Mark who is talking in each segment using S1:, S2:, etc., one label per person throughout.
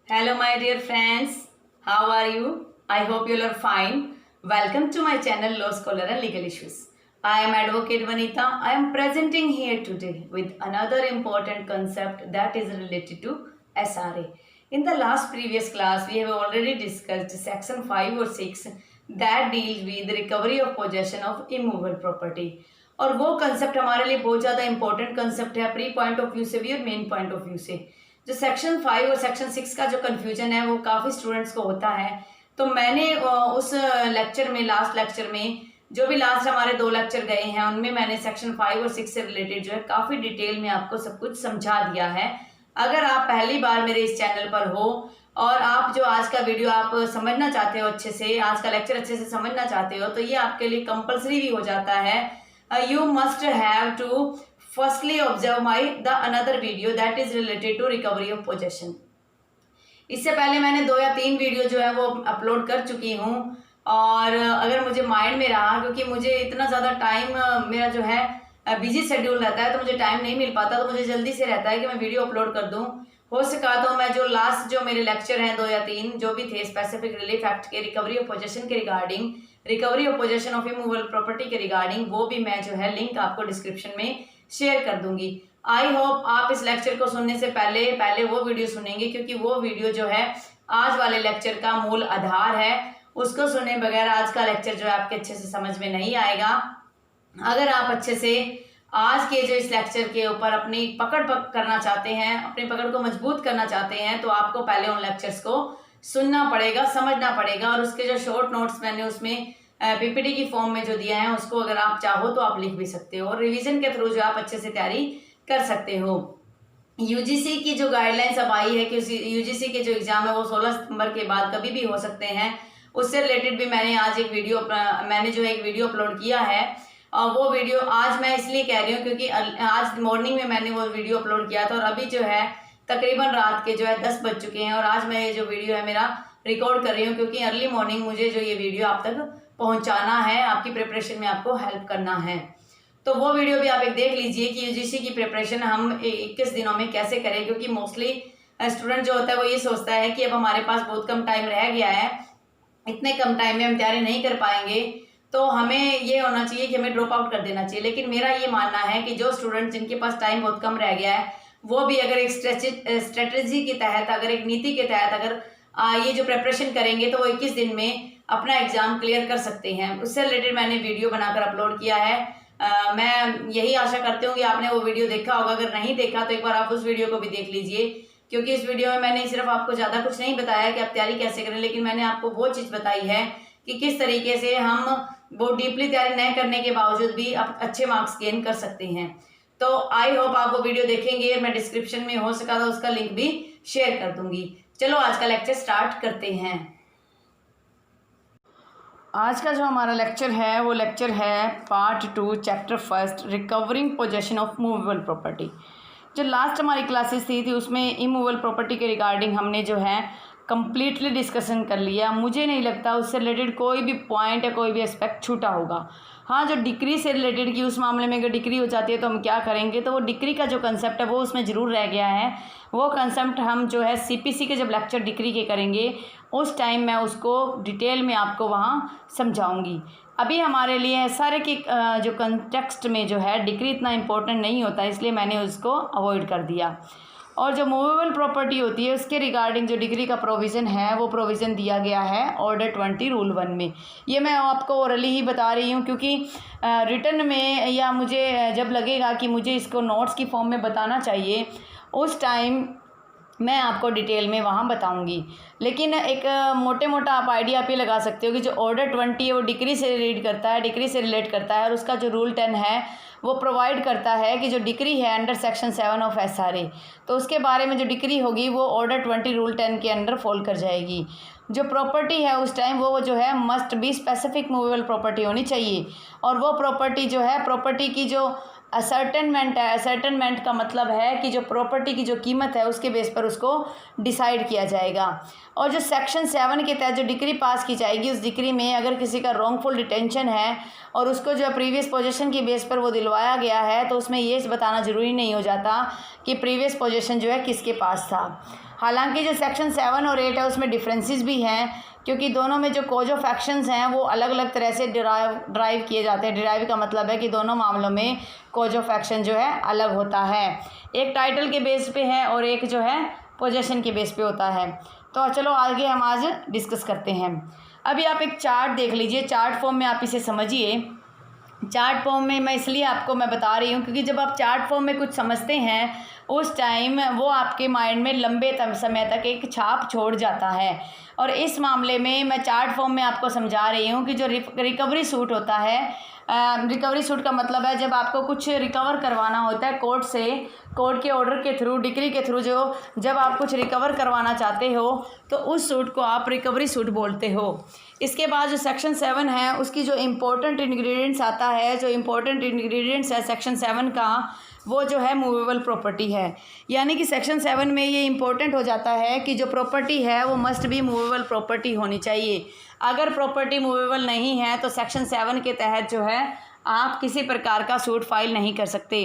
S1: Hello, my dear friends. How are you? I hope you are fine. Welcome to my channel Law Scholar and Legal Issues. I am Advocate Vanita. I am presenting here today with another important concept that is related to SRA. In the last previous class, we have already discussed section 5 or 6 that deals with the recovery of possession of immovable property. और वो concept हमारे लिए बहुत ज़्यादा important concept है pre point of view से भी और मेन पॉइंट ऑफ व्यू से। जो सेक्शन 5 और सेक्शन 6 का जो कन्फ्यूजन है वो काफ़ी स्टूडेंट्स को होता है। तो मैंने उस लेक्चर में लास्ट लेक्चर में जो भी लास्ट हमारे 2 लेक्चर गए हैं उनमें मैंने सेक्शन 5 और 6 से रिलेटेड जो है काफ़ी डिटेल में आपको सब कुछ समझा दिया है। अगर आप पहली बार मेरे इस चैनल पर हो और आप जो आज का वीडियो आप समझना चाहते हो अच्छे से, आज का लेक्चर अच्छे से समझना चाहते हो, तो ये आपके लिए कंपल्सरी भी हो जाता है। You must have to firstly observe my the another video that is related to recovery of possession. इससे पहले मैंने 2 या 3 वीडियो जो है वो अपलोड कर चुकी हूँ और अगर मुझे माइंड में रहा, क्योंकि मुझे इतना ज़्यादा टाइम मेरा जो है बिजी शेड्यूल रहता है तो मुझे टाइम नहीं मिल पाता, तो मुझे जल्दी से रहता है कि मैं वीडियो अपलोड कर दूँ। हो सका तो मैं जो लास्ट जो मेरे लेक्चर हैं 2 या 3 जो भी थे स्पेसिफिक रिलीफ एक्ट के रिकवरी ऑफ पोजेशन के regarding, recovery of possession of immovable property के रिगार्डिंग, वो भी मैं जो है लिंक आपको डिस्क्रिप्शन में शेयर कर दूंगी। आई होप आप इस लेक्चर को सुनने से पहले वो वीडियो सुनेंगे, क्योंकि वो वीडियो जो है आज वाले लेक्चर का मूल आधार है। उसको सुने बगैर आज का लेक्चर जो है आपके अच्छे से समझ में नहीं आएगा। अगर आप अच्छे से आज के जो इस लेक्चर के ऊपर अपनी पकड़ करना चाहते हैं, अपनी पकड़ को मजबूत करना चाहते हैं, तो आपको पहले उन लेक्चर्स को सुनना पड़ेगा, समझना पड़ेगा, और उसके जो शॉर्ट नोट्स मैंने उसमें पीपीटी की फॉर्म में जो दिया है उसको अगर आप चाहो तो आप लिख भी सकते हो और रिवीजन के थ्रू जो आप अच्छे से तैयारी कर सकते हो। यूजीसी की जो गाइडलाइंस अब आई है कि यूजीसी के जो एग्जाम है वो 16 सितंबर के बाद कभी भी हो सकते हैं, उससे रिलेटेड भी मैंने आज एक वीडियो अपलोड किया है। और वो वीडियो आज मैं इसलिए कह रही हूँ क्योंकि आज मॉर्निंग में मैंने वो वीडियो अपलोड किया था और अभी जो है तकरीबन रात के जो है 10 बज चुके हैं और आज मैं ये जो वीडियो है मेरा रिकॉर्ड कर रही हूँ, क्योंकि अर्ली मॉर्निंग मुझे जो ये वीडियो आप तक पहुँचाना है, आपकी प्रिपरेशन में आपको हेल्प करना है। तो वो वीडियो भी आप एक देख लीजिए कि यूजीसी की प्रिपरेशन हम 21 दिनों में कैसे करें, क्योंकि मोस्टली स्टूडेंट जो होता है वो ये सोचता है कि अब हमारे पास बहुत कम टाइम रह गया है, इतने कम टाइम में हम तैयारी नहीं कर पाएंगे, तो हमें ये होना चाहिए कि हमें ड्रॉप आउट कर देना चाहिए। लेकिन मेरा ये मानना है कि जो स्टूडेंट जिनके पास टाइम बहुत कम रह गया है वो भी अगर एक स्ट्रेटजी के तहत, अगर एक नीति के तहत अगर ये जो प्रिपरेशन करेंगे तो वो 21 दिन में अपना एग्जाम क्लियर कर सकते हैं। उससे रिलेटेड मैंने वीडियो बनाकर अपलोड किया है। मैं यही आशा करती हूँ कि आपने वो वीडियो देखा होगा। अगर नहीं देखा तो एक बार आप उस वीडियो को भी देख लीजिए, क्योंकि इस वीडियो में मैंने सिर्फ आपको ज़्यादा कुछ नहीं बताया कि आप तैयारी कैसे करें, लेकिन मैंने आपको वो चीज़ बताई है कि किस तरीके से हम वो डीपली तैयारी न करने के बावजूद भी आप अच्छे मार्क्स गेन कर सकते हैं। तो आई होप आप वो वीडियो देखेंगे, मैं डिस्क्रिप्शन में हो सका तो उसका लिंक भी शेयर कर दूंगी। चलो आज का लेक्चर स्टार्ट करते हैं। आज का जो हमारा लेक्चर है वो लेक्चर है part 2 chapter 1 recovering possession of movable property. जो लास्ट हमारी क्लासेस थी उसमें इमूवेबल प्रॉपर्टी के रिगार्डिंग हमने जो है कंप्लीटली डिस्कशन कर लिया। मुझे नहीं लगता उससे रिलेटेड कोई भी पॉइंट या कोई भी एस्पेक्ट छूटा होगा। हाँ, जो डिक्री से रिलेटेड की उस मामले में अगर डिक्री हो जाती है तो हम क्या करेंगे, तो वो डिक्री का जो कंसेप्ट है वो उसमें ज़रूर रह गया है। वो कंसेप्ट हम जो है सीपीसी के जब लेक्चर डिक्री के करेंगे उस टाइम मैं उसको डिटेल में आपको वहाँ समझाऊँगी। अभी हमारे लिए सारे के जो कंटेक्स्ट में जो है डिक्री इतना इम्पोर्टेंट नहीं होता, इसलिए मैंने उसको अवॉइड कर दिया। और जो मूवेबल प्रॉपर्टी होती है उसके रिगार्डिंग जो डिग्री का प्रोविज़न है वो प्रोविज़न दिया गया है ऑर्डर 20 रूल 1 में। ये मैं आपको ओरली ही बता रही हूँ, क्योंकि रिटर्न में या मुझे जब लगेगा कि मुझे इसको नोट्स की फॉर्म में बताना चाहिए उस टाइम मैं आपको डिटेल में वहाँ बताऊंगी। लेकिन एक मोटा आप आइडिया आप ये लगा सकते हो कि जो ऑर्डर 20 है वो डिक्री से डिक्री से रिलेट करता है और उसका जो रूल 10 है वो प्रोवाइड करता है कि जो डिक्री है अंडर सेक्शन 7 ऑफ एसआरए, तो उसके बारे में जो डिक्री होगी वो ऑर्डर 20 रूल 10 के अंडर फॉल कर जाएगी। जो प्रॉपर्टी है उस टाइम वो जो है must be specific movable property होनी चाहिए, और वो प्रॉपर्टी जो है प्रॉपर्टी की जो असर्टेनमेंट है, असर्टेनमेंट का मतलब है कि जो प्रॉपर्टी की जो कीमत है उसके बेस पर उसको डिसाइड किया जाएगा। और जो सेक्शन 7 के तहत जो डिक्री पास की जाएगी उस डिक्री में अगर किसी का रॉन्गफुल डिटेंशन है और उसको जो प्रीवियस पोजीशन की बेस पर वो दिलवाया गया है तो उसमें ये बताना ज़रूरी नहीं हो जाता कि प्रीवियस पोजीशन जो है किसके पास था। हालांकि जो सेक्शन 7 और 8 है उसमें डिफरेंसेस भी हैं, क्योंकि दोनों में जो कोज ऑफ एक्शंस हैं वो अलग अलग तरह से ड्राइव किए जाते हैं। ड्राइव का मतलब है कि दोनों मामलों में कोज ऑफ एक्शन जो है अलग होता है, एक टाइटल के बेस पे है और एक जो है पोजेशन के बेस पे होता है। तो चलो आगे हम आज डिस्कस करते हैं। अभी आप एक चार्ट देख लीजिए, चार्ट फॉर्म में आप इसे समझिए। चार्ट फॉर्म में मैं इसलिए आपको बता रही हूँ क्योंकि जब आप चार्ट फॉर्म में कुछ समझते हैं उस टाइम वो आपके माइंड में लंबे समय तक एक छाप छोड़ जाता है। और इस मामले में मैं चार्ट फॉर्म में आपको समझा रही हूँ कि जो रिकवरी सूट होता है, रिकवरी सूट का मतलब है जब आपको कुछ रिकवर करवाना होता है कोर्ट से, कोर्ट के ऑर्डर के थ्रू, डिक्री के थ्रू, जब आप कुछ रिकवर करवाना चाहते हो तो उस सूट को आप रिकवरी सूट बोलते हो। इसके बाद जो सेक्शन 7 है उसकी जो इम्पोर्टेंट इंग्रेडिएंट्स आता है, जो इम्पोर्टेंट इंग्रेडिएंट्स है सेक्शन 7 का, वो जो है मूवेबल प्रॉपर्टी है। यानी कि सेक्शन 7 में ये इम्पोर्टेंट हो जाता है कि जो प्रॉपर्टी है वो मस्ट बी मूवेबल प्रॉपर्टी होनी चाहिए। अगर प्रॉपर्टी मूवेबल नहीं है तो सेक्शन 7 के तहत जो है आप किसी प्रकार का सूट फाइल नहीं कर सकते।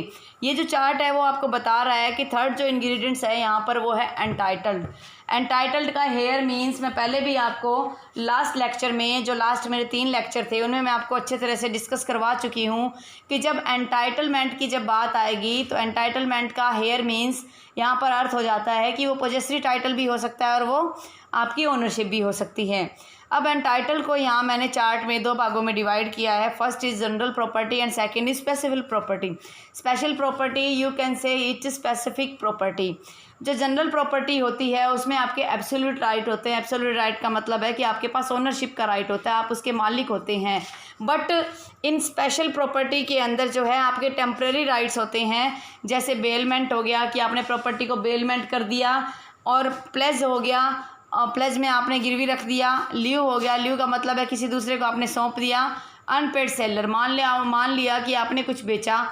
S1: ये जो चार्ट है वो आपको बता रहा है कि थर्ड जो इंग्रेडिएंट्स है यहाँ पर वो है एंटाइटल्ड। एंटाइटल्ड का हेयर मीन्स मैं पहले भी आपको लास्ट लेक्चर में, जो लास्ट मेरे 3 लेक्चर थे उनमें मैं आपको अच्छे तरह से डिस्कस करवा चुकी हूँ कि जब एंटाइटलमेंट की जब बात आएगी तो एंटाइटलमेंट का हेयर मीन्स यहाँ पर अर्थ हो जाता है कि वो पोजेसरी टाइटल भी हो सकता है और वो आपकी ओनरशिप भी हो सकती है। अब एंटाइटल को यहाँ मैंने चार्ट में 2 भागों में डिवाइड किया है। First is general property and second is specific property. Special property you can say it specific property. जो जनरल प्रॉपर्टी होती है उसमें आपके एब्सोल्यूट राइट होते हैं। एब्सोल्यूट राइट का मतलब है कि आपके पास ओनरशिप का राइट होता है, आप उसके मालिक होते हैं। बट इन स्पेशल प्रॉपर्टी के अंदर जो है आपके टेम्परेरी राइट्स होते हैं, जैसे बेलमेंट हो गया कि आपने प्रॉपर्टी को बेलमेंट कर दिया, और प्लेज हो गया, प्लेज में आपने गिरवी रख दिया। लीव हो गया, लीव का मतलब है किसी दूसरे को आपने सौंप दिया। अनपेड सेलर, मान लिया कि आपने कुछ बेचा,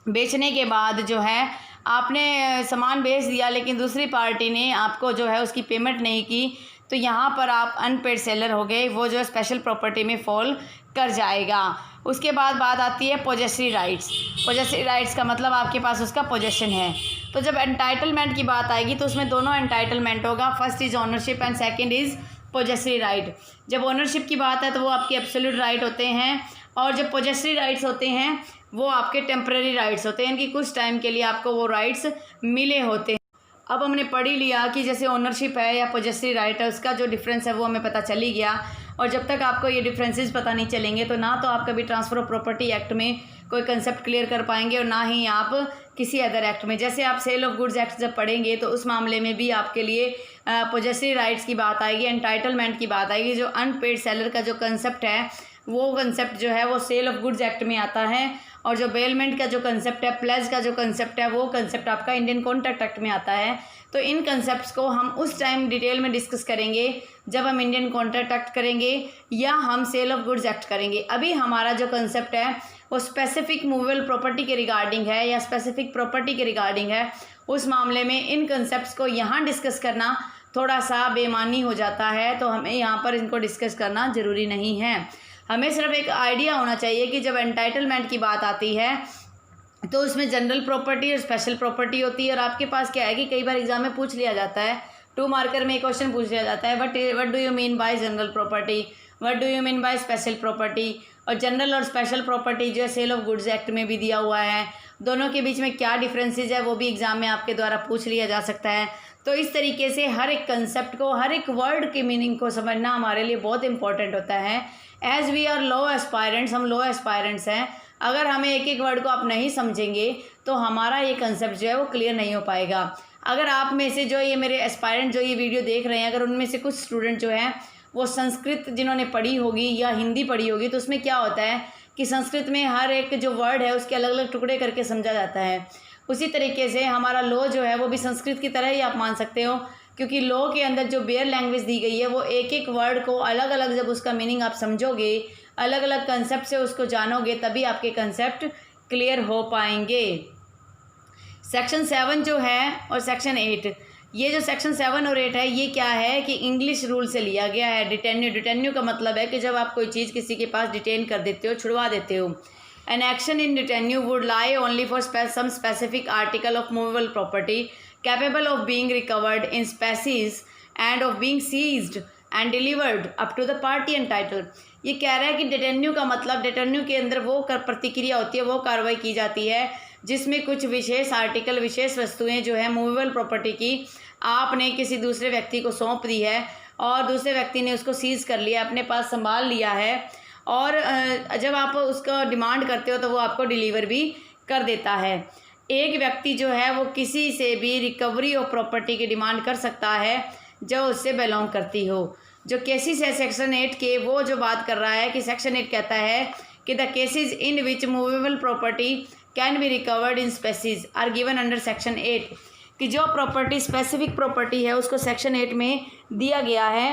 S1: बेचने के बाद जो है आपने सामान बेच दिया लेकिन दूसरी पार्टी ने आपको जो है उसकी पेमेंट नहीं की, तो यहाँ पर आप अनपेड सेलर हो गए, वो जो है स्पेशल प्रॉपर्टी में फॉल कर जाएगा। उसके बाद बात आती है पोजेसरी राइट्स। पोजेसरी राइट्स का मतलब आपके पास उसका पोजेशन है। तो जब एंटाइटलमेंट की बात आएगी तो उसमें दोनों एंटाइटलमेंट होगा, first is ownership and second is possessory right. जब ओनरशिप की बात है तो वो आपके एब्सोल्यूट राइट होते हैं, और जब पोजेसरी राइट्स होते हैं वो आपके टेम्परेरी राइट्स होते हैं, इनकी कुछ टाइम के लिए आपको वो राइट्स मिले होते हैं। अब हमने पढ़ ही लिया कि जैसे ओनरशिप है या पोजेसरी राइट है, उसका जो डिफरेंस है वो हमें पता चल ही गया। और जब तक आपको ये डिफरेंसेस पता नहीं चलेंगे तो ना तो आप कभी ट्रांसफ़र ऑफ प्रॉपर्टी एक्ट में कोई कंसेप्ट क्लियर कर पाएंगे और ना ही आप किसी अदर एक्ट में। जैसे आप सेल ऑफ गुड्स एक्ट जब पढ़ेंगे तो उस मामले में भी आपके लिए पोजेसरी राइट्स की बात आएगी, एंटाइटलमेंट की बात आएगी। जो अनपेड सेलर का जो कंसेप्ट है वो कंसेप्ट जो है वो सेल ऑफ गुड्स एक्ट में आता है, और जो बेलमेंट का जो कंसेप्ट है, प्लेज का जो कंसेप्ट है, वो कंसेप्ट आपका इंडियन कॉन्ट्रैक्ट एक्ट में आता है। तो इन कंसेप्ट्स को हम उस टाइम डिटेल में डिस्कस करेंगे जब हम इंडियन कॉन्ट्रैक्ट एक्ट करेंगे या हम सेल ऑफ गुड्स एक्ट करेंगे। अभी हमारा जो कंसेप्ट है वो स्पेसिफिक मूवेबल प्रॉपर्टी के रिगार्डिंग है या स्पेसिफिक प्रॉपर्टी के रिगार्डिंग है। उस मामले में इन कंसेप्ट्स को यहाँ डिस्कस करना थोड़ा सा बेमानी हो जाता है, तो हमें यहाँ पर इनको डिस्कस करना ज़रूरी नहीं है। हमें सिर्फ एक आइडिया होना चाहिए कि जब एंटाइटलमेंट की बात आती है तो उसमें जनरल प्रॉपर्टी और स्पेशल प्रॉपर्टी होती है। और आपके पास क्या है कि कई बार एग्जाम में पूछ लिया जाता है, 2 मार्कर में एक क्वेश्चन पूछ लिया जाता है, what do you mean by general property, what do you mean by special property. और जनरल और स्पेशल प्रॉपर्टी जो है सेल ऑफ गुड्स एक्ट में भी दिया हुआ है, दोनों के बीच में क्या डिफरेंसेस है वो भी एग्जाम में आपके द्वारा पूछ लिया जा सकता है। तो इस तरीके से हर एक कंसेप्ट को, हर एक वर्ड के मीनिंग को समझना हमारे लिए बहुत इंपॉर्टेंट होता है। As we are law aspirants, हम लो एस्पायरेंट्स हैं, अगर हमें एक एक वर्ड को आप नहीं समझेंगे तो हमारा ये कंसेप्ट जो है वो क्लियर नहीं हो पाएगा। अगर आप में से जो ये मेरे एस्पायरेंट जो ये वीडियो देख रहे हैं, अगर उनमें से कुछ स्टूडेंट जो हैं वो संस्कृत जिन्होंने पढ़ी होगी या हिंदी पढ़ी होगी, तो उसमें क्या होता है कि संस्कृत में हर एक जो वर्ड है उसके अलग अलग टुकड़े करके समझा जाता है। उसी तरीके से हमारा लॉ जो है वो भी संस्कृत की तरह ही आप मान सकते हो, क्योंकि लॉ के अंदर जो बेयर लैंग्वेज दी गई है वो एक एक वर्ड को अलग अलग, जब उसका मीनिंग आप समझोगे, अलग अलग कंसेप्ट से उसको जानोगे, तभी आपके कंसेप्ट क्लियर हो पाएंगे। सेक्शन 7 जो है और सेक्शन 8, ये जो सेक्शन 7 और 8 है ये क्या है कि इंग्लिश रूल से लिया गया है। डिटेन्यू, डिटेन्यू का मतलब है कि जब आप कोई चीज़ किसी के पास डिटेन कर देते हो, छुड़वा देते हो। An action in detinue would lie only for some specific article of movable property. Capable of being recovered in species and of being seized and delivered up to the party entitled. ये कह रहा है कि डिटेन्यू का मतलब, डिटेन्यू के अंदर वो प्रतिक्रिया होती है, वो कार्रवाई की जाती है जिसमें कुछ विशेष आर्टिकल, विशेष वस्तुएं जो है मूवेबल प्रॉपर्टी की आपने किसी दूसरे व्यक्ति को सौंप दी है और दूसरे व्यक्ति ने उसको सीज कर लिया, अपने पास संभाल लिया है, और जब आप उसको डिमांड करते हो तो वो आपको डिलीवर भी कर देता है। एक व्यक्ति जो है वो किसी से भी रिकवरी ऑफ प्रॉपर्टी की डिमांड कर सकता है जो उससे बिलोंग करती हो। जो केसेस है सेक्शन 8 के, वो जो बात कर रहा है कि सेक्शन 8 कहता है कि the cases in which movable property can be recovered in specie are given under section 8, कि जो प्रॉपर्टी स्पेसिफिक प्रॉपर्टी है उसको सेक्शन 8 में दिया गया है।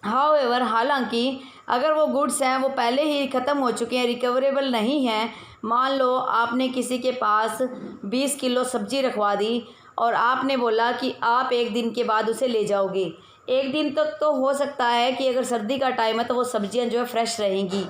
S1: हाउएवर, हालांकि अगर वो गुड्स हैं वो पहले ही ख़त्म हो चुके हैं, रिकवरेबल नहीं हैं। मान लो आपने किसी के पास 20 किलो सब्जी रखवा दी और आपने बोला कि आप 1 दिन के बाद उसे ले जाओगे। 1 दिन तक तो हो सकता है कि अगर सर्दी का टाइम है तो वो सब्जियां जो है फ्रेश रहेंगी।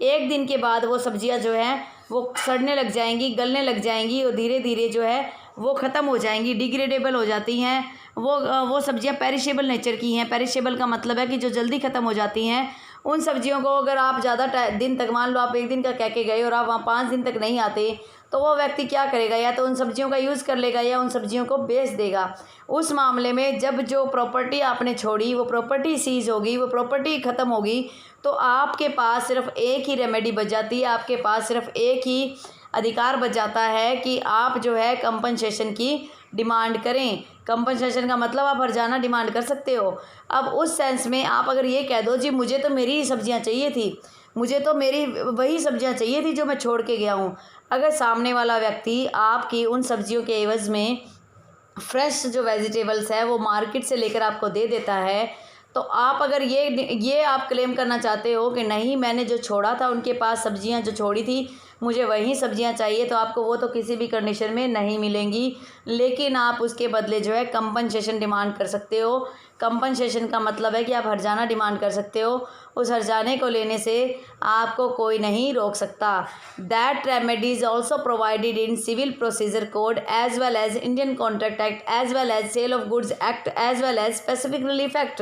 S1: 1 दिन के बाद वो सब्जियां जो हैं वो सड़ने लग जाएंगी, गलने लग जाएंगी और धीरे धीरे जो है वो ख़त्म हो जाएंगी, डिग्रेडेबल हो जाती हैं। वो सब्जियां पेरिशेबल नेचर की हैं। पेरिशेबल का मतलब है कि जो जल्दी ख़त्म हो जाती हैं। उन सब्जियों को अगर आप ज़्यादा दिन तक, मान लो आप 1 दिन का कह के गए और आप वहाँ 5 दिन तक नहीं आते, तो वो व्यक्ति क्या करेगा, या तो उन सब्जियों का यूज़ कर लेगा या उन सब्जियों को बेच देगा। उस मामले में जब जो प्रॉपर्टी आपने छोड़ी वो प्रॉपर्टी सीज होगी, वो प्रॉपर्टी ख़त्म होगी, तो आपके पास सिर्फ एक ही रेमेडी बच जाती है, आपके पास सिर्फ एक ही अधिकार बच जाता है कि आप जो है कंपनसेशन की डिमांड करें। कंपनसेशन का मतलब आप हर्जाना डिमांड कर सकते हो। अब उस सेंस में आप अगर ये कह दो जी मुझे तो मेरी ही सब्जियां चाहिए थी, मुझे तो मेरी वही सब्जियां चाहिए थी जो मैं छोड़ के गया हूँ। अगर सामने वाला व्यक्ति आपकी उन सब्जियों के एवज़ में फ्रेश जो वेजिटेबल्स है वो मार्केट से लेकर आपको दे देता है, तो आप अगर ये आप क्लेम करना चाहते हो कि नहीं, मैंने जो छोड़ा था उनके पास सब्जियां जो छोड़ी थी मुझे वही सब्जियां चाहिए, तो आपको वो तो किसी भी कंडीशन में नहीं मिलेंगी। लेकिन आप उसके बदले जो है कंपनसेशन डिमांड कर सकते हो। कंपनसेशन का मतलब है कि आप हर्जाना डिमांड कर सकते हो। उस हर्जाने को लेने से आपको कोई नहीं रोक सकता। That remedy is also provided in civil procedure code as well as Indian contract act as well as sale of goods act as well as specific relief act.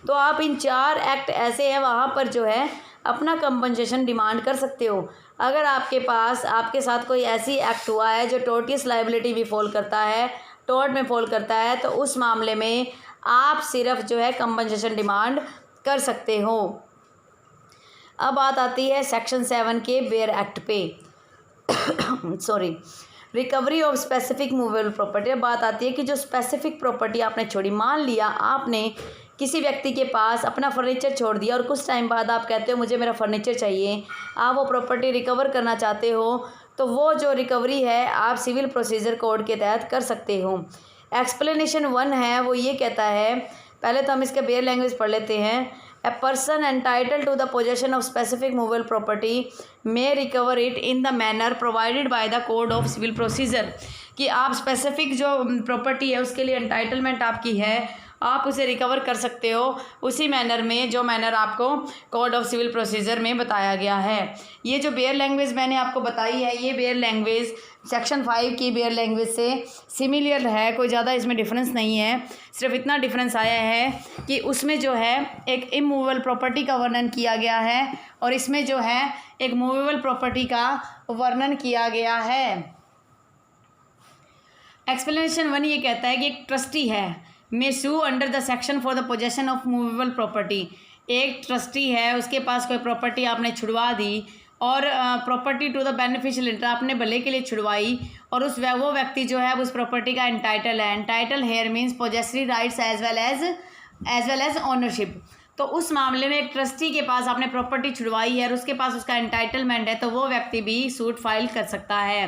S1: तो आप इन 4 एक्ट ऐसे हैं वहाँ पर जो है अपना कंपनसेशन डिमांड कर सकते हो। अगर आपके साथ कोई ऐसी एक्ट हुआ है जो टोर्टियस लाइबिलिटी भी फॉल करता है, टोर्ट में फॉल करता है, तो उस मामले में आप सिर्फ जो है कंपनसेशन डिमांड कर सकते हो। अब बात आती है सेक्शन 7 के बेयर एक्ट पे recovery of specific movable property. अब बात आती है कि जो स्पेसिफिक प्रॉपर्टी आपने छोड़ी, मान लिया आपने किसी व्यक्ति के पास अपना फर्नीचर छोड़ दिया और कुछ टाइम बाद आप कहते हो मुझे मेरा फर्नीचर चाहिए, आप वो प्रॉपर्टी रिकवर करना चाहते हो, तो वो जो रिकवरी है आप सिविल प्रोसीजर कोड के तहत कर सकते हो। एक्सप्लेनेशन 1 है वो ये कहता है, पहले तो हम इसके बेयर लैंग्वेज पढ़ लेते हैं। A person entitle to the possession of specific movable property may recover it in the manner provided by the code of civil procedure, कि आप स्पेसिफिक जो प्रॉपर्टी है उसके लिए एंटाइटलमेंट आपकी है, आप उसे रिकवर कर सकते हो उसी मैनर में जो मैनर आपको कोड ऑफ सिविल प्रोसीजर में बताया गया है। ये जो बेयर लैंग्वेज मैंने आपको बताई है, ये बेयर लैंग्वेज सेक्शन 5 की बेयर लैंग्वेज से सिमिलर है, कोई ज़्यादा इसमें डिफरेंस नहीं है। सिर्फ इतना डिफरेंस आया है कि उसमें जो है एक इमूवेबल प्रॉपर्टी का वर्णन किया गया है और इसमें जो है एक मूवेबल प्रॉपर्टी का वर्णन किया गया है। एक्सप्लेनेशन 1 ये कहता है कि एक ट्रस्टी है may sue under the section for the possession of movable property. एक ट्रस्टी है, उसके पास कोई प्रॉपर्टी आपने छुड़वा दी और property to the beneficial interest आपने भले के लिए छुड़वाई, और वो व्यक्ति जो है उस प्रॉपर्टी का एंटाइटल है। Entitled here means possessory rights as well as ownership. तो उस मामले में एक ट्रस्टी के पास आपने प्रॉपर्टी छुड़वाई है और उसके पास उसका एंटाइटलमेंट है, तो वो व्यक्ति भी सूट फाइल कर सकता है।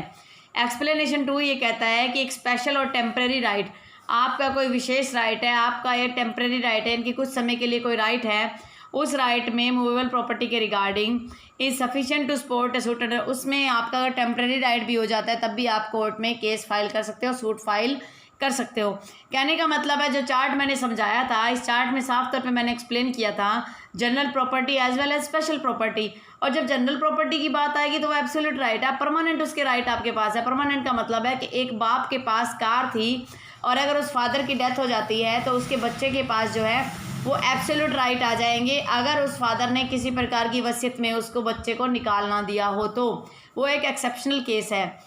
S1: एक्सप्लेनेशन 2 ये कहता है कि एक स्पेशल और टेम्परेरी राइट, आपका कोई विशेष राइट है, आपका ये टेम्परेरी राइट है, इनकी कुछ समय के लिए कोई राइट है, उस राइट में मूवेबल प्रॉपर्टी के regarding is sufficient to support a suit under, उसमें आपका अगर टेम्परेरी राइट भी हो जाता है तब भी आप कोर्ट में केस फाइल कर सकते हो, सूट फाइल कर सकते हो। कहने का मतलब है जो चार्ट मैंने समझाया था, इस चार्ट में साफ तौर पे मैंने एक्सप्लेन किया था general property as well as special property. और जब जनरल प्रॉपर्टी की बात आएगी तो वो एब्सोल्यूट राइट है, परमानेंट उसके राइट आपके पास है। परमानेंट का मतलब है कि एक बाप के पास कार थी और अगर उस फादर की डेथ हो जाती है तो उसके बच्चे के पास जो है वो एब्सोल्यूट राइट आ जाएंगे, अगर उस फादर ने किसी प्रकार की वसीयत में उसको बच्चे को निकाल ना दिया हो तो। वो एक एक्सेप्शनल केस है।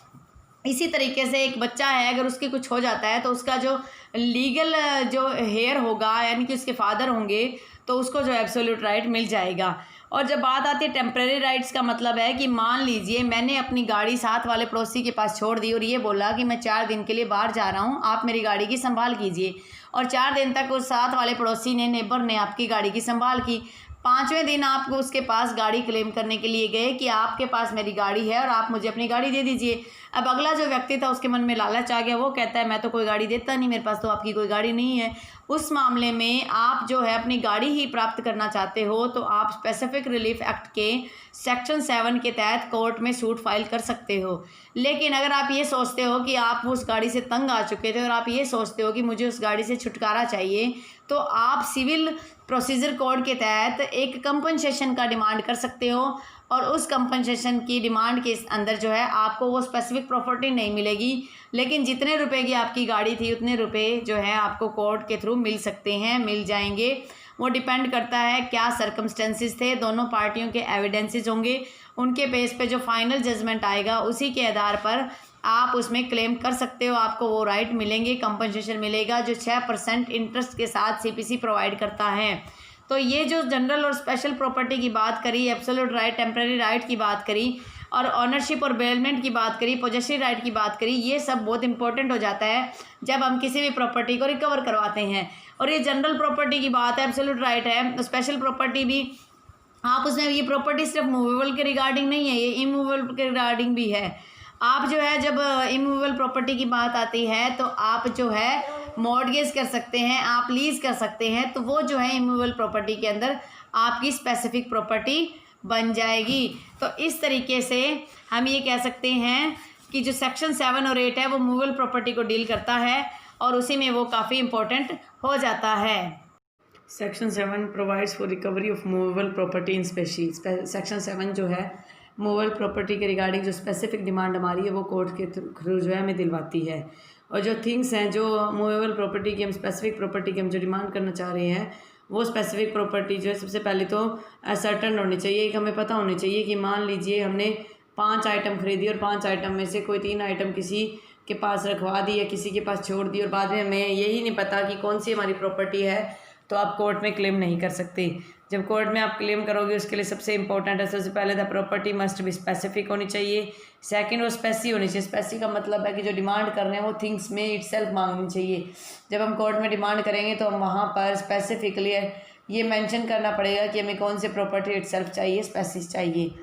S1: इसी तरीके से एक बच्चा है, अगर उसके कुछ हो जाता है तो उसका जो लीगल जो हेयर होगा, यानी कि उसके फादर होंगे, तो उसको जो एब्सोल्यूट राइट मिल जाएगा। और जब बात आती है टेम्परेरी राइट्स का, मतलब है कि मान लीजिए मैंने अपनी गाड़ी साथ वाले पड़ोसी के पास छोड़ दी और ये बोला कि मैं 4 दिन के लिए बाहर जा रहा हूँ, आप मेरी गाड़ी की संभाल कीजिए, और 4 दिन तक उस साथ वाले पड़ोसी ने, नेबर ने आपकी गाड़ी की संभाल की। 5वें दिन आप उसके पास गाड़ी क्लेम करने के लिए गए कि आपके पास मेरी गाड़ी है और आप मुझे अपनी गाड़ी दे दीजिए। अब अगला जो व्यक्ति था उसके मन में लालच आ गया, वो कहता है मैं तो कोई गाड़ी देता नहीं, मेरे पास तो आपकी कोई गाड़ी नहीं है। उस मामले में आप जो है अपनी गाड़ी ही प्राप्त करना चाहते हो तो आप स्पेसिफिक रिलीफ एक्ट के सेक्शन 7 के तहत कोर्ट में सूट फाइल कर सकते हो। लेकिन अगर आप ये सोचते हो कि आप उस गाड़ी से तंग आ चुके थे और आप ये सोचते हो कि मुझे उस गाड़ी से छुटकारा चाहिए, तो आप सिविल प्रोसीजर कोड के तहत एक कंपनसेशन का डिमांड कर सकते हो, और उस कंपनसेशन की डिमांड के अंदर जो है आपको वो स्पेसिफिक प्रॉपर्टी नहीं मिलेगी, लेकिन जितने रुपए की आपकी गाड़ी थी उतने रुपए जो है आपको कोर्ट के थ्रू मिल सकते हैं, मिल जाएंगे। वो डिपेंड करता है क्या सर्कमस्टेंसेस थे, दोनों पार्टियों के एविडेंसेस होंगे, उनके बेस पे जो फाइनल जजमेंट आएगा उसी के आधार पर आप उसमें क्लेम कर सकते हो, आपको वो राइट मिलेंगे, कंपनसेशन मिलेगा, जो 6% इंटरेस्ट के साथ सीपीसी प्रोवाइड करता है। तो ये जो जनरल और स्पेशल प्रॉपर्टी की बात करी, एब्सोल्यूट राइट, टेम्परेरी राइट की बात करी, और ऑनरशिप और बेलमेंट की बात करी, पोजेसिव राइट की बात करी, ये सब बहुत इंपॉर्टेंट हो जाता है जब हम किसी भी प्रॉपर्टी को रिकवर करवाते हैं। और ये जनरल प्रॉपर्टी की बात है, एब्सोल्यूट राइट है। स्पेशल प्रॉपर्टी भी आप उसमें, ये प्रॉपर्टी सिर्फ मूवेबल के रिगार्डिंग नहीं है, ये इमूवेबल के रिगार्डिंग भी है। आप जो है जब इमूवेबल प्रॉपर्टी की बात आती है तो आप जो है मॉर्टगेज कर सकते हैं, आप लीज कर सकते हैं, तो वो जो है इमूवेबल प्रॉपर्टी के अंदर आपकी स्पेसिफिक प्रॉपर्टी बन जाएगी। तो इस तरीके से हम ये कह सकते हैं कि जो सेक्शन 7 और 8 है वो मूवेबल प्रॉपर्टी को डील करता है और उसी में वो काफ़ी इम्पोर्टेंट हो जाता है। Section 7 provides for recovery of movable property in species. Section 7 जो है मूवेबल प्रॉपर्टी के रिगार्डिंग जो स्पेसिफिक डिमांड हमारी है वो कोर्ट के थ्रू जो है हमें दिलवाती है। और जो थिंग्स हैं जो मूवेबल प्रॉपर्टी की, हम स्पेसिफिक प्रॉपर्टी की हम जो डिमांड करना चाह रहे हैं, वो स्पेसिफिक प्रॉपर्टी जो है सबसे पहले तो सर्टन होनी चाहिए। एक हमें पता होनी चाहिए कि मान लीजिए हमने 5 आइटम खरीदी और 5 आइटम में से कोई 3 आइटम किसी के पास रखवा दी या किसी के पास छोड़ दी और बाद में हमें यही नहीं पता कि कौन सी हमारी प्रॉपर्टी है, तो आप कोर्ट में क्लेम नहीं कर सकते। जब कोर्ट में आप क्लेम करोगे उसके लिए सबसे इंपॉर्टेंट है, सबसे पहले the property must be specific होनी चाहिए। सेकंड, वो स्पेसी होनी चाहिए। स्पेसी का मतलब है कि जो डिमांड कर रहे हैं वो थिंग्स में इटसेल्फ मांगनी चाहिए। जब हम कोर्ट में डिमांड करेंगे तो हम वहाँ पर स्पेसिफिकली ये मेंशन करना पड़ेगा कि हमें कौन से प्रॉपर्टी इटसेल्फ चाहिए, स्पेसिस चाहिए।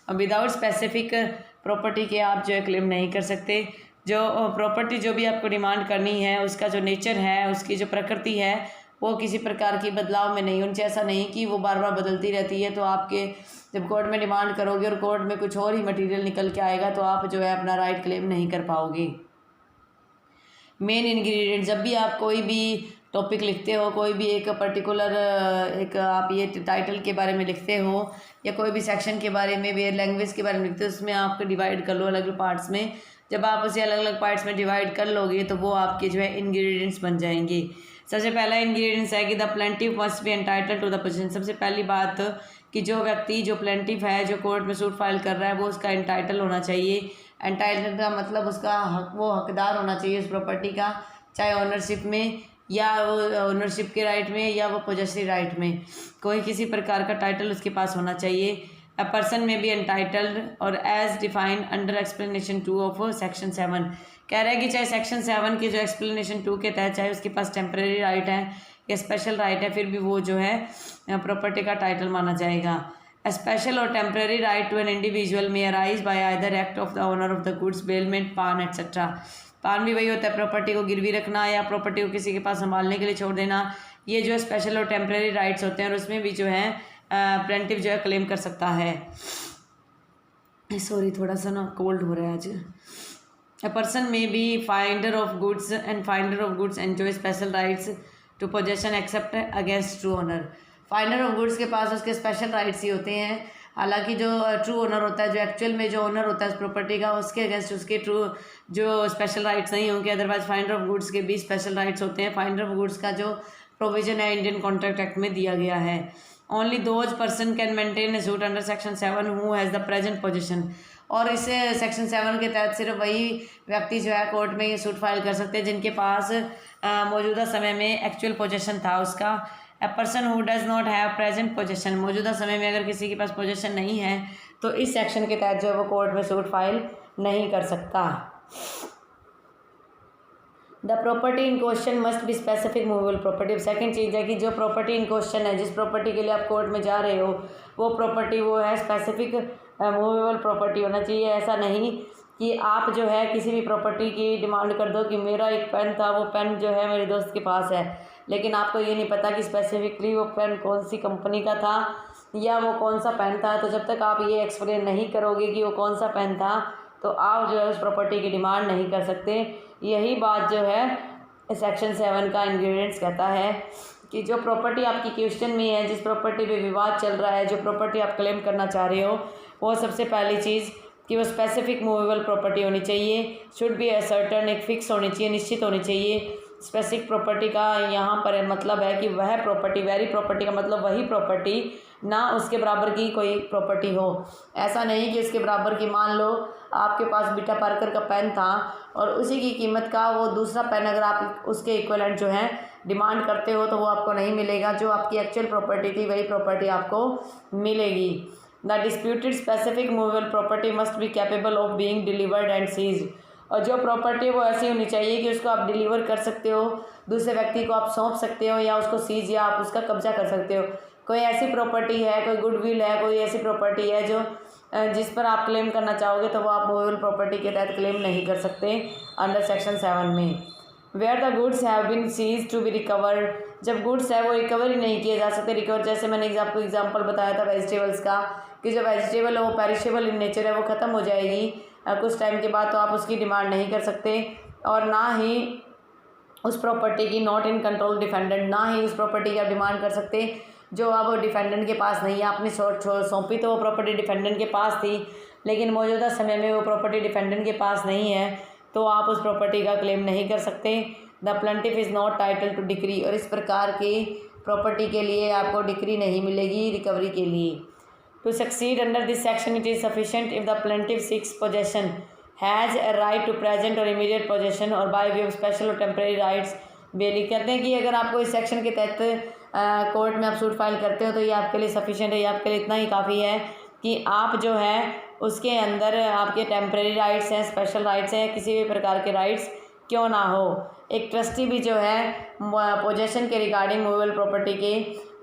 S1: अब विदाउट स्पेसिफिक प्रॉपर्टी के आप जो है क्लेम नहीं कर सकते। जो प्रॉपर्टी जो भी आपको डिमांड करनी है उसका जो नेचर है, उसकी जो प्रकृति है, वो किसी प्रकार की बदलाव में नहीं होनी चाहिए। ऐसा नहीं कि वो बार बार बदलती रहती है, तो आपके जब कोर्ट में डिमांड करोगे और कोर्ट में कुछ और ही मटेरियल निकल के आएगा तो आप जो है अपना राइट क्लेम नहीं कर पाओगे। मेन इंग्रेडिएंट, जब भी आप कोई भी टॉपिक लिखते हो, कोई भी एक पर्टिकुलर एक आप ये टाइटल के बारे में लिखते हो या कोई भी सेक्शन के बारे में, वे लैंग्वेज के बारे में लिखते हो, उसमें आप डिवाइड कर लो अलग अलग पार्ट्स में। जब आप उसे अलग अलग पार्ट्स में डिवाइड कर लोगे तो वो आपके जो है इंग्रेडिएंट्स बन जाएंगे। सबसे पहला इंग्रेडिएंट्स है कि the plaintiff must be entitled to the possession. सबसे पहली बात कि जो व्यक्ति, जो प्लेंटिफ है, जो कोर्ट में सूट फाइल कर रहा है, वो उसका एंटाइटल होना चाहिए। एंटाइटल का मतलब उसका हक, वो हकदार होना चाहिए उस प्रॉपर्टी का, चाहे ओनरशिप में या ओनरशिप के राइट में या वो पोजेसिव राइट में, कोई किसी प्रकार का टाइटल उसके पास होना चाहिए। A person may be entitled और as defined under explanation 2 of section 7। कह रहा है कि चाहे सेक्शन 7 के जो एक्सप्लेनेशन 2 के तहत चाहे उसके पास टेम्परेरी राइट है या स्पेशल राइट है, फिर भी वो जो है प्रॉपर्टी का टाइटल माना जाएगा। A special or temporary right to an individual may arise by either act of the owner of the goods, bailment, पान etc. पान भी वही होता है, प्रॉपर्टी को गिरवी रखना या प्रॉपर्टी को किसी के पास संभालने के लिए छोड़ देना। ये जो है स्पेशल और टेम्परेरी राइट्स होते हैं और उसमें भी जो है प्लेंटिफ जो है क्लेम कर सकता है। सॉरी, थोड़ा सा ना कोल्ड हो रहा है आज। A person may be finder of goods and finder of goods enjoy special rights to possession except against true owner. Finder of goods के पास उसके स्पेशल राइट्स ही होते हैं। हालांकि जो ट्रू ओनर होता है, जो एक्चुअल में जो ओनर होता है उस प्रॉपर्टी का, उसके अगेंस्ट उसके ट्रू जो स्पेशल राइट्स नहीं होंगे। अदरवाइज फाइंडर ऑफ गुड्स के भी स्पेशल राइट्स होते हैं। फाइंडर ऑफ गुड्स का जो प्रोविजन है इंडियन कॉन्ट्रैक्ट एक्ट में दिया गया है। Only those person can maintain A suit under section 7 who has the present position. और इस सेक्शन 7 के तहत सिर्फ वही व्यक्ति जो है कोर्ट में ये सूट फाइल कर सकते हैं जिनके पास मौजूदा समय में एक्चुअल पोजीशन था उसका। A person who does not have present position, मौजूदा समय में अगर किसी के पास पोजीशन नहीं है तो इस सेक्शन के तहत जो है वो कोर्ट में सूट फाइल नहीं कर सकता। The property in question must be specific movable property. Second चीज़ है कि जो प्रॉपर्टी इन क्वेश्चन है, जिस प्रॉपर्टी के लिए आप कोर्ट में जा रहे हो, वो प्रॉपर्टी वो है स्पेसिफिक मूवेबल प्रॉपर्टी होना चाहिए। ऐसा नहीं कि आप जो है किसी भी प्रॉपर्टी की डिमांड कर दो कि मेरा एक पेन था, वो पेन जो है मेरे दोस्त के पास है, लेकिन आपको ये नहीं पता कि स्पेसिफिकली वो पेन कौन सी कंपनी का था या वो कौन सा पेन था। तो जब तक आप ये एक्सप्लेन नहीं करोगे कि वो कौन सा पेन था तो आप जो है उस प्रॉपर्टी की डिमांड नहीं कर सकते। यही बात जो है सेक्शन 7 का इंग्रेडिएंट्स कहता है कि जो प्रॉपर्टी आपकी क्वेश्चन में है, जिस प्रॉपर्टी पे विवाद चल रहा है, जो प्रॉपर्टी आप क्लेम करना चाह रहे हो, वो सबसे पहली चीज़ कि वो स्पेसिफिक मूवेबल प्रॉपर्टी होनी चाहिए। शुड बी सर्टन, एक फिक्स होनी चाहिए, निश्चित होनी चाहिए। स्पेसिफिक प्रॉपर्टी का यहाँ पर मतलब है कि वह प्रॉपर्टी, वेरी प्रॉपर्टी का मतलब वही प्रॉपर्टी, ना उसके बराबर की कोई प्रॉपर्टी हो। ऐसा नहीं कि उसके बराबर की, मान लो आपके पास बीटा पार्कर का पेन था और उसी की कीमत का वो दूसरा पेन अगर आप उसके इक्विवेलेंट जो है डिमांड करते हो तो वो आपको नहीं मिलेगा। जो आपकी एक्चुअल प्रॉपर्टी थी वही प्रॉपर्टी आपको मिलेगी। The disputed specific movable property must be capable of being delivered and seized. और जो प्रॉपर्टी वो ऐसी होनी चाहिए कि उसको आप डिलीवर कर सकते हो, दूसरे व्यक्ति को आप सौंप सकते हो या उसको सीज या आप उसका कब्जा कर सकते हो। कोई ऐसी प्रॉपर्टी है, कोई गुडविल है, कोई ऐसी प्रॉपर्टी है जो जिस पर आप क्लेम करना चाहोगे तो वो आप मूवेबल प्रॉपर्टी के तहत क्लेम नहीं कर सकते अंडर सेक्शन 7 में। Where the goods have been seize to be recovered, जब गुड्स है वो रिकवर ही नहीं किए जा सकते। रिकवर जैसे मैंने आपको एग्जांपल बताया था वेजिटेबल्स का, कि जो वेजिटेबल है वो पेरिशेबल इन नेचर है, वो ख़त्म हो जाएगी कुछ टाइम के बाद, तो आप उसकी डिमांड नहीं कर सकते। और ना ही उस प्रॉपर्टी की नॉट इन कंट्रोल डिफेंडेंट, ना ही उस प्रॉपर्टी की आप डिमांड कर सकते जो अब डिफेंडेंट के पास नहीं है। आपने सौंपी तो वो प्रॉपर्टी डिफेंडेंट के पास थी, लेकिन मौजूदा समय में वो प्रॉपर्टी डिफेंडेंट के पास नहीं है, तो आप उस प्रॉपर्टी का क्लेम नहीं कर सकते। The plaintiff is not title to decree, और इस प्रकार की प्रॉपर्टी के लिए आपको डिक्री नहीं मिलेगी रिकवरी के लिए। To succeed under this section it is sufficient if the plaintiff seeks possession has a right to present और इमीडिएट पोजेशन और बाय वे ऑफ स्पेशल और टेम्परेरी राइट्स बेली। कहते हैं कि अगर आपको इस सेक्शन के तहत कोर्ट में आप सूट फाइल करते हो तो ये आपके लिए सफिशेंट है, ये आपके लिए इतना ही काफ़ी है कि आप जो है उसके अंदर आपके टेम्परेरी राइट्स हैं, स्पेशल राइट्स हैं, किसी भी प्रकार के राइट्स क्यों ना हो। एक ट्रस्टी भी जो है पोजेशन के रिगार्डिंग मूवेबल प्रॉपर्टी के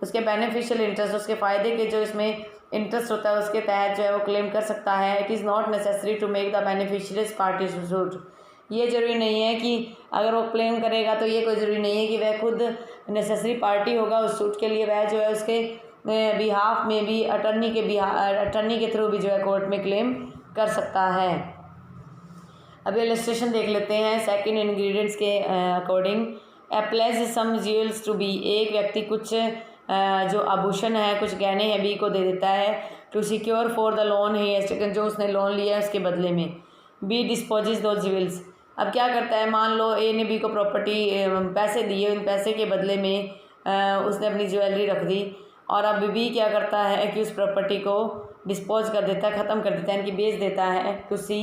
S1: उसके बेनिफिशियल इंटरेस्ट, उसके फ़ायदे के जो इसमें इंटरेस्ट होता है उसके तहत जो है वो क्लेम कर सकता है। It is not necessary to make the beneficiaries party to suit, ये ज़रूरी नहीं है कि अगर वो क्लेम करेगा तो ये कोई ज़रूरी नहीं है कि वह खुद नेसेसरी पार्टी होगा उस सूट के लिए। वह जो है उसके बिहाफ में भी अटर्नी के थ्रू भी जो है कोर्ट में क्लेम कर सकता है। अभी इलस्ट्रेशन देख लेते हैं सेकंड इंग्रेडिएंट्स के according. A pledge some jewels to B, एक व्यक्ति कुछ जो आभूषण है, कुछ गहने हैं बी को दे देता है to secure for the loan he has taken, जो उसने लोन लिया है उसके बदले में। बी डिस्पोजेस दो ज्वेल्स, अब क्या करता है, मान लो ए ने बी को प्रॉपर्टी पैसे दिए, उन पैसे के बदले में उसने अपनी ज्वेलरी रख दी, और अब बी क्या करता है कि उस प्रॉपर्टी को डिस्पोज कर देता है, ख़त्म कर देता है, यानी कि बेच देता है to C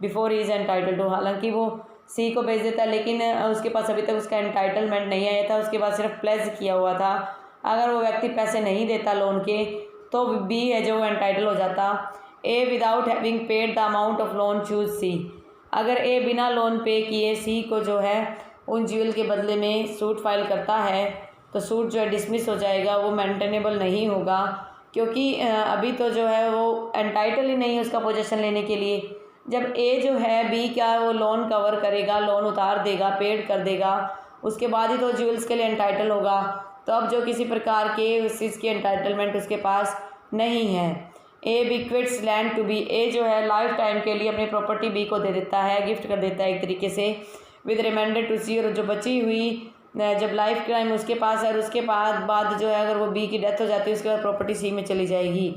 S1: before he is entitle to. हालांकि वो सी को बेच देता है लेकिन उसके पास अभी तक उसका एंटाइटलमेंट नहीं आया था, उसके पास सिर्फ प्लेज किया हुआ था। अगर वो व्यक्ति पैसे नहीं देता लोन के तो बी है जो एंटाइटल हो जाता। A without having paid the amount of loan choose C, अगर ए बिना लोन पे किए सी को जो है उन ज्वेल के बदले में सूट फाइल करता है तो सूट जो है डिसमिस हो जाएगा, वो मेंटेनेबल नहीं होगा, क्योंकि अभी तो जो है वो एंटाइटल ही नहीं है उसका पोजीशन लेने के लिए। जब ए जो है बी क्या वो लोन कवर करेगा, लोन उतार देगा, पेड कर देगा, उसके बाद ही तो ज्वेल्स के लिए एंटाइटल होगा। तो अब जो किसी प्रकार के उस चीज़ की एंटाइटलमेंट उसके पास नहीं है। ए बिक्विट्स लैंड टू बी, ए जो है लाइफ टाइम के लिए अपनी प्रॉपर्टी बी को दे देता है, गिफ्ट कर देता है एक तरीके से, विद रिमाइंडर टू सी, और जो बची हुई जब लाइफ टाइम उसके पास है और उसके बाद जो है अगर वो बी की डेथ हो जाती है उसके बाद प्रॉपर्टी सी में चली जाएगी।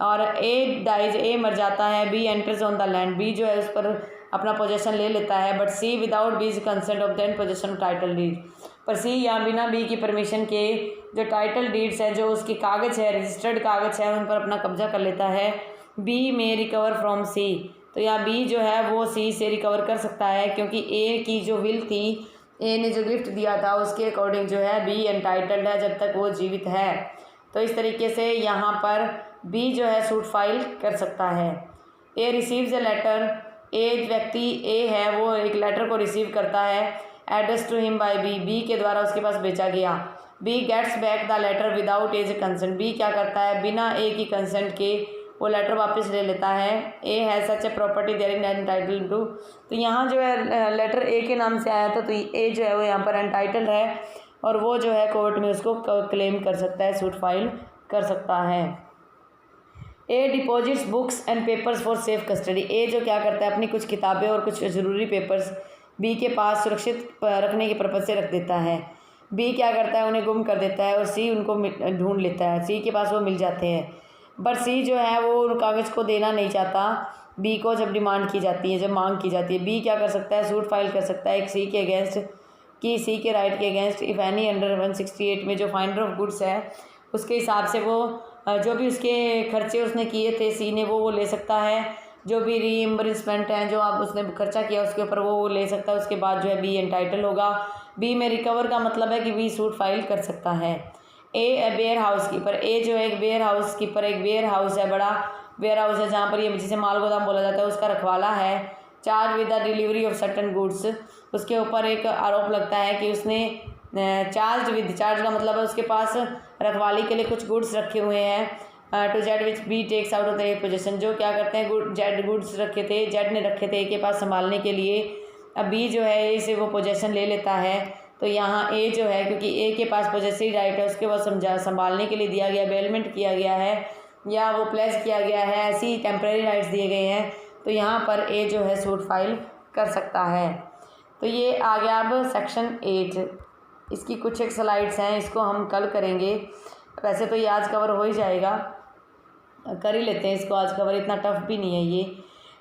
S1: और ए डाइज, ए मर जाता है, B enters on the land, B जो है उस पर अपना पोजेशन ले लेता है, but C without B's consent of then possession title deed, पर सी या बिना बी की परमिशन के जो टाइटल डीड्स है, जो उसकी कागज़ है, रजिस्टर्ड कागज़ है, उन पर अपना कब्जा कर लेता है। बी में रिकवर फ्रॉम सी, तो यहाँ बी जो है वो सी से रिकवर कर सकता है, क्योंकि ए की जो विल थी, ए ने जो गिफ्ट दिया था उसके अकॉर्डिंग जो है बी एंटाइटल्ड है जब तक वो जीवित है। तो इस तरीके से यहाँ पर बी जो है सूट फाइल कर सकता है। ए रिसीव्स ए लेटर, ए व्यक्ति ए है वो एक लेटर को रिसीव करता है, address to him by B, B के द्वारा उसके पास भेजा गया। B gets back the letter without A's consent, B क्या करता है बिना ए की कंसेंट के वो लेटर वापस ले लेता है। ए है सच a property there entitled to, तो यहाँ जो है लेटर ए के नाम से आया था, तो ए जो है वो यहाँ पर एंटाइटल्ड है और वो जो है कोर्ट में उसको क्लेम कर सकता है, सूट फाइल कर सकता है। A deposits books and papers for safe custody, A जो क्या करता है अपनी कुछ किताबें और कुछ ज़रूरी पेपर्स बी के पास सुरक्षित रखने के पर्पज़ से रख देता है। बी क्या करता है उन्हें गुम कर देता है और सी उनको ढूंढ लेता है, सी के पास वो मिल जाते हैं, बट सी जो है वो उन कागज़ को देना नहीं चाहता बी को जब डिमांड की जाती है, जब मांग की जाती है। बी क्या कर सकता है सूट फाइल कर सकता है एक सी के अगेंस्ट, कि सी के राइट के अगेंस्ट इफ़ एनी अंडर 168 में जो फाइंडर ऑफ गुड्स है उसके हिसाब से वो जो भी उसके खर्चे उसने किए थे सी ने वो ले सकता है, जो भी रीइम्बर्समेंट है जो आप उसने खर्चा किया उसके ऊपर वो ले सकता है। उसके बाद जो है बी एंटाइटल होगा। बी में रिकवर का मतलब है कि बी सूट फाइल कर सकता है। ए वेयर हाउस कीपर, ए जो है एक वेयर हाउस कीपर, एक वेयर हाउस है, बड़ा वेयर हाउस है जहाँ पर ये जिसे माल गोदाम बोला जाता है उसका रखवाला है। Charge with the delivery of certain goods, उसके ऊपर एक आरोप लगता है कि उसने चार्ज का मतलब है उसके पास रखवाली के लिए कुछ गुड्स रखे हुए हैं। To Z which B takes out of the possession, जो क्या करते हैं जेड गुड्स रखे थे, जेड ने रखे थे ए के पास संभालने के लिए, अब बी जो है ए से वो पोजीशन ले लेता है। तो यहाँ ए जो है क्योंकि ए के पास पोजेसिव राइट है उसके बाद संभालने के लिए दिया गया, बेलमेंट किया गया है या वो प्लेस किया गया है, ऐसी टेम्प्रेरी राइट्स दिए गए हैं, तो यहाँ पर ए जो है सूट फाइल कर सकता है। तो ये आ गया अब सेक्शन 8, इसकी कुछ एक स्लाइड्स हैं, इसको हम कल करेंगे। वैसे तो ये आज कवर हो ही जाएगा, कर ही लेते हैं इसको आज कवर, इतना टफ भी नहीं है ये।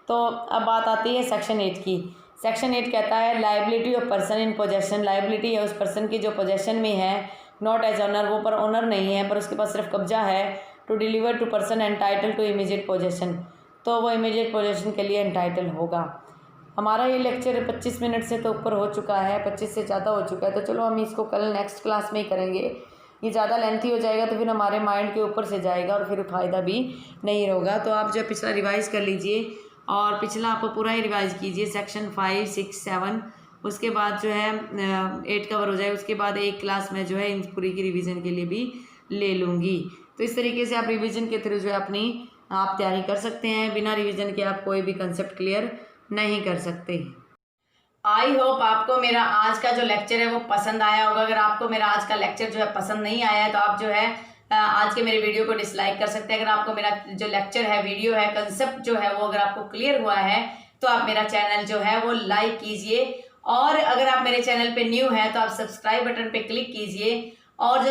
S1: तो अब बात आती है सेक्शन 8 की। सेक्शन 8 कहता है liability of person in possession, liability है उस पर्सन की जो पोजेशन में है, नॉट एज ऑनर, वो पर ऑनर नहीं है पर उसके पास सिर्फ कब्जा है, to deliver to person entitle to immediate possession, तो वो इमीडिएट पोजेशन के लिए एंटाइटल होगा। हमारा ये लेक्चर 25 मिनट से तो ऊपर हो चुका है, 25 से ज़्यादा हो चुका है, तो चलो हम इसको कल नेक्स्ट क्लास में ही करेंगे। ये ज़्यादा लेंथी हो जाएगा तो फिर हमारे माइंड के ऊपर से जाएगा और फिर फ़ायदा भी नहीं होगा। तो आप जो पिछला रिवाइज़ कर लीजिए और पिछला आप पूरा ही रिवाइज़ कीजिए, सेक्शन 5, 6, 7, उसके बाद जो है 8 कवर हो जाए, उसके बाद एक क्लास में जो है इन पूरी की रिवीजन के लिए भी ले लूँगी। तो इस तरीके से आप रिवीजन के थ्रू जो है अपनी आप तैयारी कर सकते हैं, बिना रिवीजन के आप कोई भी कंसेप्ट क्लियर नहीं कर सकते। आई होप आपको मेरा आज का जो लेक्चर है वो पसंद आया होगा। अगर आपको मेरा आज का लेक्चर जो है पसंद नहीं आया है तो आप जो है आज के मेरे वीडियो को डिसलाइक कर सकते हैं। अगर आपको मेरा जो लेक्चर है, वीडियो है, कंसेप्ट जो है वो अगर आपको क्लियर हुआ है तो आप मेरा चैनल जो है वो लाइक कीजिए, और अगर आप मेरे चैनल पे न्यू हैं तो आप सब्सक्राइब बटन पे क्लिक कीजिए और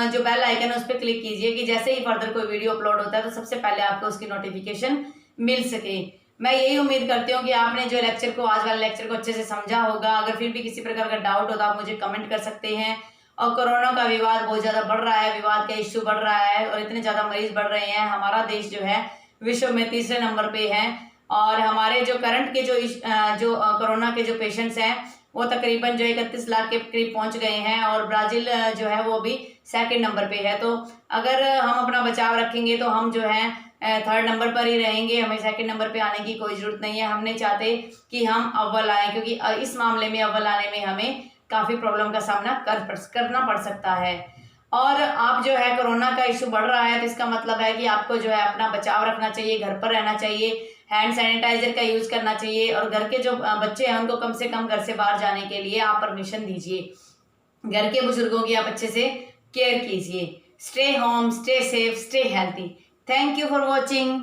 S1: जो बेल आइकन है उस पर क्लिक कीजिए कि जैसे ही फर्दर कोई वीडियो अपलोड होता है तो सबसे पहले आपको उसकी नोटिफिकेशन मिल सके। मैं यही उम्मीद करती हूँ कि आपने जो लेक्चर को, आज वाले लेक्चर को अच्छे से समझा होगा। अगर फिर भी किसी प्रकार का डाउट हो तो आप मुझे कमेंट कर सकते हैं। और कोरोना का विवाद बहुत ज़्यादा बढ़ रहा है, विवाद का इश्यू बढ़ रहा है और इतने ज़्यादा मरीज बढ़ रहे हैं। हमारा देश जो है विश्व में 3रे नंबर पे है और हमारे जो करंट के जो कोरोना के जो पेशेंट्स हैं वो तकरीबन जो 31 लाख के करीब पहुंच गए हैं और ब्राज़ील जो है वो भी 2nd नंबर पे है। तो अगर हम अपना बचाव रखेंगे तो हम जो है 3rd नंबर पर ही रहेंगे, हमें 2nd नंबर पे आने की कोई ज़रूरत नहीं है। हमने चाहते कि हम अव्वल आए, क्योंकि इस मामले में अव्वल आने में हमें काफ़ी प्रॉब्लम का सामना करना पड़ सकता है। और आप जो है कोरोना का इशू बढ़ रहा है तो इसका मतलब है कि आपको जो है अपना बचाव रखना चाहिए, घर पर रहना चाहिए, हैंड सैनिटाइजर का यूज़ करना चाहिए और घर के जो बच्चे हैं उनको कम से कम घर से बाहर जाने के लिए आप परमिशन दीजिए। घर के बुजुर्गों की आप अच्छे से केयर कीजिए। Stay home, stay safe, stay healthy. Thank you for watching.